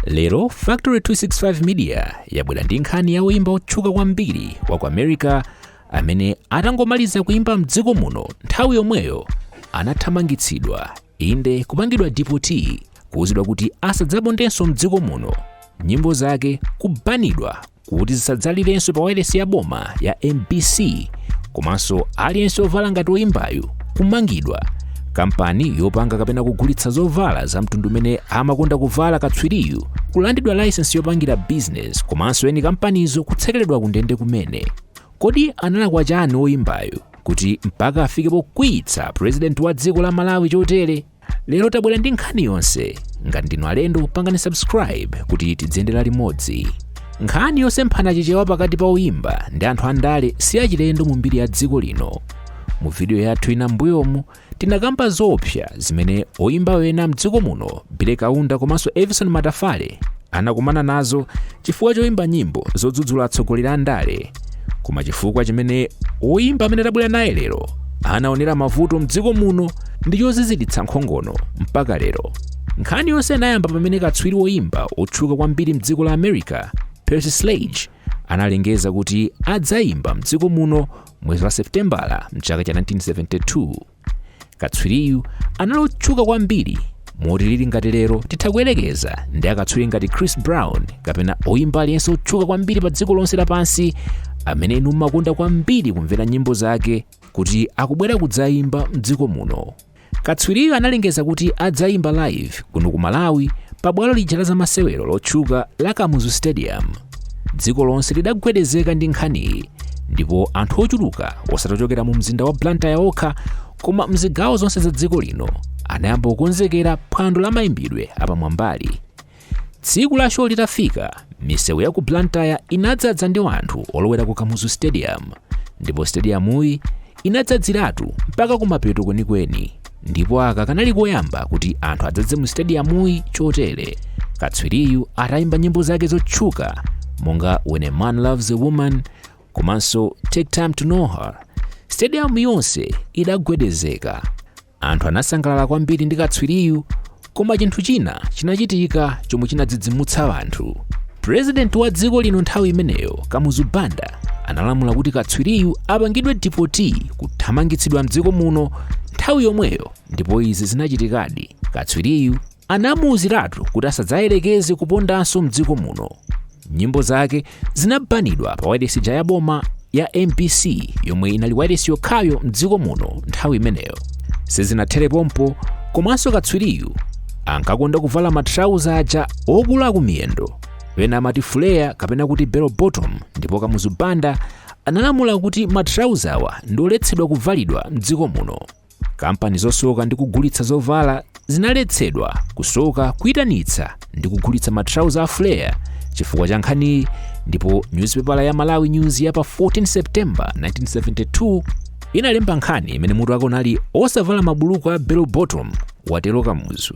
Lero Factory 265 Media yabwera ndi nkhani ya woimba otchuka kwambiri wa ku America amene atangomaliza kuimba mdziko muno nthawi yomweyo anathamangitsidwa inde kupangidwa deportee kuwuzidwa kuti asadzabondenso mdziko muno, nyimbo zake kubanidwa kuti zisadzalirenso pa wireless ya boma ya NBC, komanso aliyense ovala ngati woimbayu kumangidwa. Kampani yopanga kapena kugulitsa zovala za mtundu umene amakonda kuvala katswiriyu kulandidwa license yopangira business, komanso eni kampanizo kutsekeredwa kundende kumene. Kodi analakwa chani woimbayu kuti mpaka afike pokwiyitsa president wa dziko la Malawi chotere? Lero tabwera ndi nkhani yonse. Ngati ndinu alendo pangani subscribe kuti tidziyendera limodzi. Nkhani yosemphana chichewa pakati pa woimba ndi anthu andale si yachilendo mu mbiri ya dziko lino. Mu video yathu ina mbuyomu tinakamba zoopsa zimene oimba wena mdziko muno Bile Kaunda komanso Everson Matafale anakumana nazo chifukwa choimba nyimbo zodzudzula atsogoleri andale. Koma chifukwa chimene oimba amene tabwera naye lero anaonera mavuto mdziko muno ndi choziziditsa nkhongono mpaka lero. Nkhani yonse inayamba pamene katswiri woimba otchuka kwambiri mdziko la America Percy Sledge analengeza kuti adzaimba mdziko muno mwezi wa Septembala mchaka cha 1972. Katswiriyu analotchuka kwambiri moti lili ngati lero tithakuyerekeza ndi akatswiri ngati Chris Brown kapena oimba aliyense otchuka kwambiri pa dziko lonse lapansi amene inu mmakonda kwambiri kumvera nyimbo zake kuti akubwera kudzaimba mdziko muno. Katswiriyu analengeza kuti adzaimba live kuno ku Malawi pa bwalo lija la zamasewero lotchuka la Kamuzu Stadium. Dziko lonse lidagwedezeka ndi nkhaniyi ndipo anthu ochuluka osatochokera mu mzinda wa Blantyre okha koma mzigawo zonse za dziko lino anayamba kukonzekera phwando la mayimbidwe apamwambali. Tsiku la show litafika, misewu ya ku Blantyre inadzadza ndi anthu olowera ku Kamuzu Stadium, ndipo stadiumuyi inadzadziratu mpaka kumapeto kwenikweni, ndipo aka kanali koyamba kuti anthu adzadze mu stadiumuyi chotere. Katswiriyu atayimba nyimbo zake zotchuka monga When a Man Loves a Woman komanso Take Time to Know Her. Stadium yonse idagwedezeka. Anthu anasangalala kwambiri ndi katswiriyu, koma chinthu china chinachitika chomwe chinadzidzimutsa anthu. President wa dziko lino nthawi imeneyo Kamuzu Banda analamula kuti katswiriyu apangidwe deportee kuthamangitsidwa mdziko muno nthawi yomweyo, ndipo izi zinachitikadi. Katswiriyu anamuwuziratu kuti asadzayerekeze kupondanso mdziko muno. Nyimbo zake zinabanidwa pa wireless ija ya boma ya NBC yomwe inali wireless yokhayo mdziko muno nthawi imeneyo. Sizinathere pompo, komanso katswiriyu ankakonda kuvala matrauza aja okula kumiyendo wena amati flare kapena kuti bell bottom, ndipo Kamuzu Banda analamula kuti matrauza awa ndoletsedwa kuvalidwa mdziko muno. Kampani zosoka ndi kugulitsa zovala zinaletsedwa kusoka kuyitanitsa ndi kugulitsa matrauza a flare chifukwa cha nkhani, ndipo newspaper ya Malawi News ya pa 14 September 1972 inalemba nkhani imene mutu wake unali osavala mabuluku a bell bottom watero Kamuzu.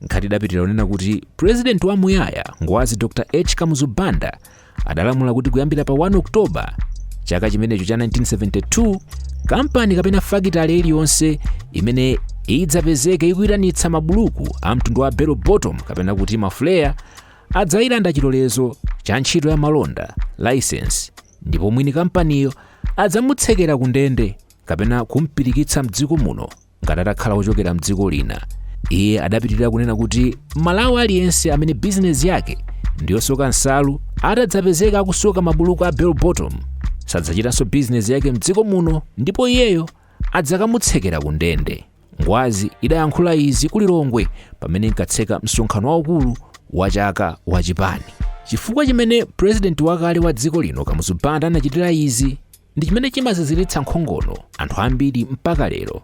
Nkhani idapitira unena kuti president wa muyaya ngwazi Dr. H. Kamuzu Banda adalamula kuti kuyambira pa 1 Oktoba chaka chimenecho cha 1972 kampani kapena fakitale iliyonse imene idzapezeke ikuyitanitsa mabuluku a mtundu wa bell bottom kapena kuti maflare adzayilanda chilolezo cha ntchito ya malonda license, ndipo mwini kampaniyo adzamutsekera kundende kapena kumpirikitsa mdziko muno ngati atakhala ochokera mdziko lina. Iye adapitirira kunena kuti Malawi aliyense amene business yake ndiyosoka nsalu atadzapezeka akusoka mabuluku a bell bottom sadzachitanso business yake mdziko muno, ndipo iyeyo adzakamutsekera kundende. Ngwazi idayankhula izi kulilongwe pamene inkatseka msonkhano waukulu wa chaka wa chipani. Chifukwa chimene president wakale wa dziko lino Kamuzu Banda anachitira izi ndi chimene chimaziziritsa nkhongono anthu ambiri mpaka lero.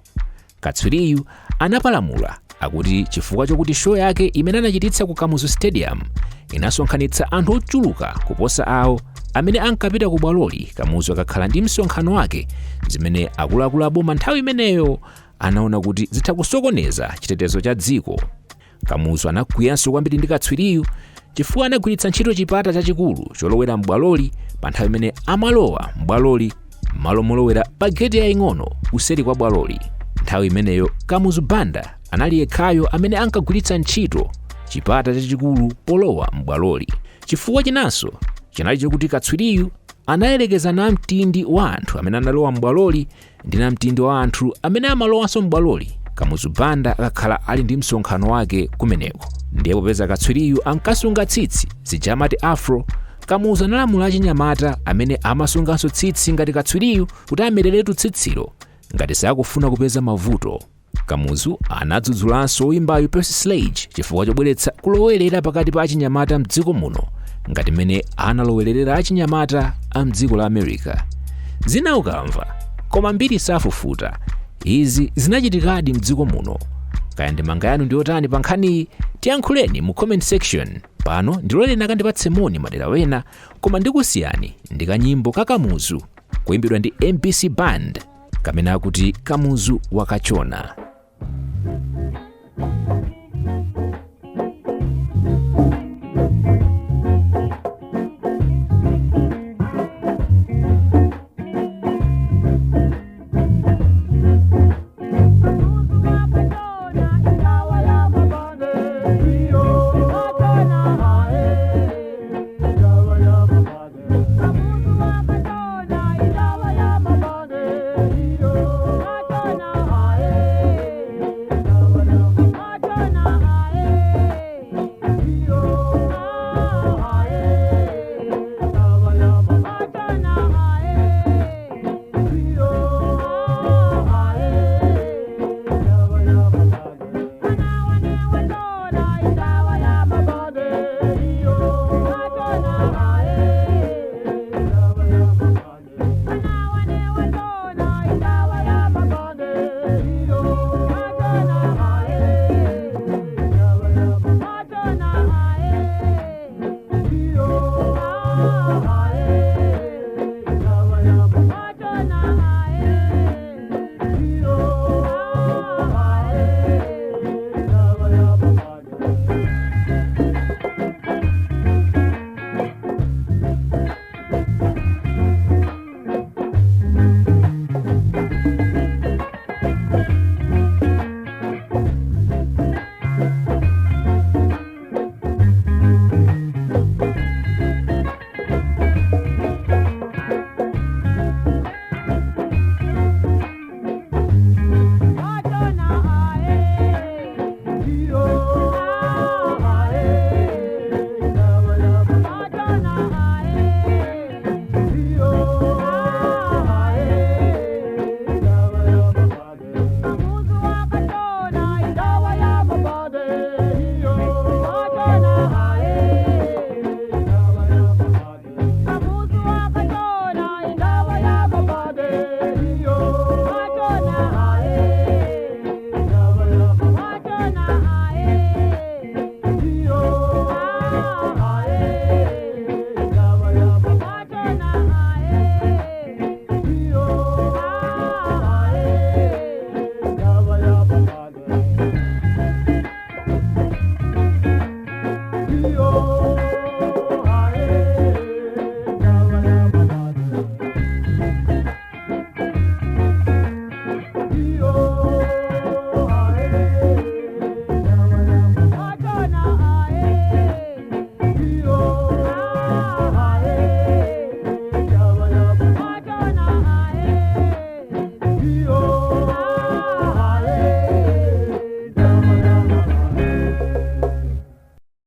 Katswiriyu anapalamula akuti chifukwa chokuti show yake imene anachititsa ku Kamuzu Stadium inasonkhanitsa anthu ochuluka kuposa awo amene ankapita ku bwaloli, Kamuzu akakhala ndi msonkhano wake zimene akuluakulu aboma nthawi imeneyo anaona kuti zitha kusokoneza chitetezo cha dziko. Kamuzu anakwiyanso kwambiri ndi katswiriyu chifukwa anagwiritsa ntchito chipata chachikulu cholowera mbwaloli pa nthawi imene amalowa mbwaloli malo molowera pa gate yaying'ono kuseri kwa bwaloli. Nthawi imeneyo Kamuzu Banda anali yekhayo amene ankagwiritsa ntchito chipata chachikulu polowa m'bwaloli. Chifukwa chinanso chinali chokuti katswiriyu anayelekeza namtindi wa anthu amene analowa m'bwaloli ndi namtindi wa anthu amene amalowanso m'bwaloli Kamuzu Banda akakhala ali ndi msonkhano wake kumeneko. Ndiye popeza katswiriyu ankasunga tsitsi zija amati afro, Kamuzu analamula achinyamata amene amasunganso tsitsi ngati katswiriyu kuti amereretu tsitsilo ngati sakufuna kupeza mavuto. Kamuzu anadzudzulanso oyimbayo Percy Sledge chifukwa chobweretsa kulowerera pakati pa achinyamata mdziko muno ngati mene analowerera achinyamata a mdziko la America. Zina ukamva koma mbiri safufuta, izi zinachitikadi mdziko muno. Kaya ndemanga yanu ndiyotani pa nkhaniyi? Tiyankhuleni mu comment section. Pano ndiloleni akandipatse moni madera wena, koma ndikusiyani ndi kanyimbo ka Kamuzu kuimbidwa ndi MBC Band kamene akuti Kamuzu wakachona.